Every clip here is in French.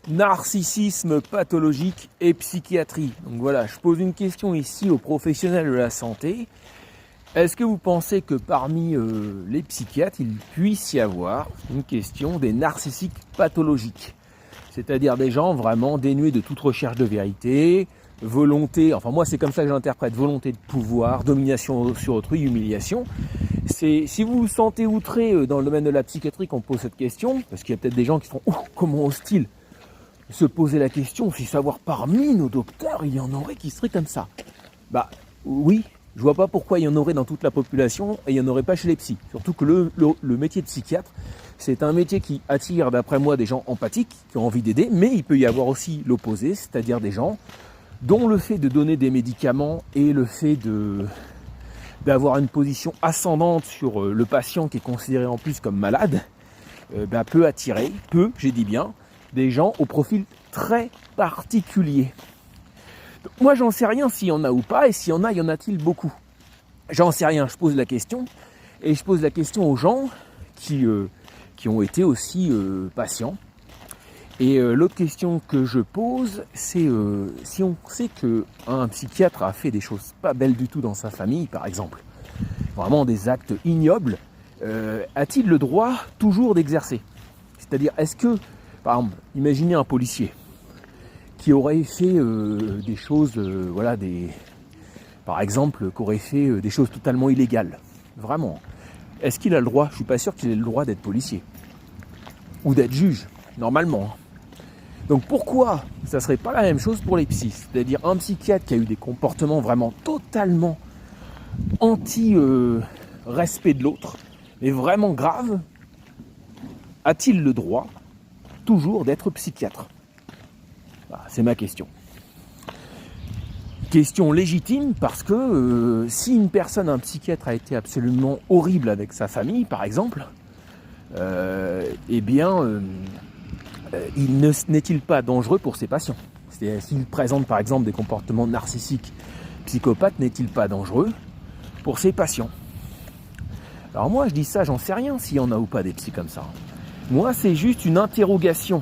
Narcissisme pathologique et psychiatrie. Donc voilà, je pose une question ici aux professionnels de la santé. Est-ce que vous pensez que parmi les psychiatres, il puisse y avoir une question des narcissiques pathologiques? C'est-à-dire des gens vraiment dénués de toute recherche de vérité, volonté, enfin moi c'est comme ça que j'interprète, volonté de pouvoir, domination sur autrui, humiliation. Si vous vous sentez outré dans le domaine de la psychiatrie qu'on pose cette question, parce qu'il y a peut-être des gens qui font « Oh, comment hostile !» se poser la question, si savoir parmi nos docteurs, il y en aurait qui seraient comme ça. Bah oui, je vois pas pourquoi il y en aurait dans toute la population et il n'y en aurait pas chez les psys. Surtout que le métier de psychiatre, c'est un métier qui attire, d'après moi, des gens empathiques, qui ont envie d'aider, mais il peut y avoir aussi l'opposé, c'est-à-dire des gens dont le fait de donner des médicaments et le fait d'avoir une position ascendante sur le patient qui est considéré en plus comme malade, peut attirer, j'ai dit bien, des gens au profil très particulier. Donc, moi, j'en sais rien s'il y en a ou pas, et s'il y en a-t-il beaucoup? J'en sais rien, je pose la question, et je pose la question aux gens qui ont été aussi patients. Et l'autre question que je pose, c'est si on sait qu'un psychiatre a fait des choses pas belles du tout dans sa famille, par exemple, vraiment des actes ignobles, a-t-il le droit toujours d'exercer? C'est-à-dire, est-ce que, par exemple, imaginez un policier qui aurait fait des choses, par exemple, qui aurait fait des choses totalement illégales. Vraiment. Est-ce qu'il a le droit? Je suis pas sûr qu'il ait le droit d'être policier. Ou d'être juge, normalement. Donc pourquoi ça serait pas la même chose pour les psys? C'est-à-dire un psychiatre qui a eu des comportements vraiment totalement anti-respect de l'autre, mais vraiment graves, a-t-il le droit toujours d'être psychiatre? C'est ma question. Question légitime parce que si une personne, un psychiatre, a été absolument horrible avec sa famille, par exemple, n'est-il pas dangereux pour ses patients? C'est-à-dire, s'il présente par exemple des comportements narcissiques, psychopathes, n'est-il pas dangereux pour ses patients? Alors moi je dis ça, j'en sais rien s'il y en a ou pas des psys comme ça. Moi c'est juste une interrogation.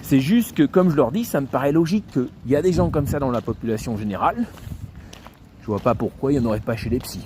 C'est juste que, comme je leur dis, ça me paraît logique qu'il y a des gens comme ça dans la population générale. Je vois pas pourquoi il n'y en aurait pas chez les psys.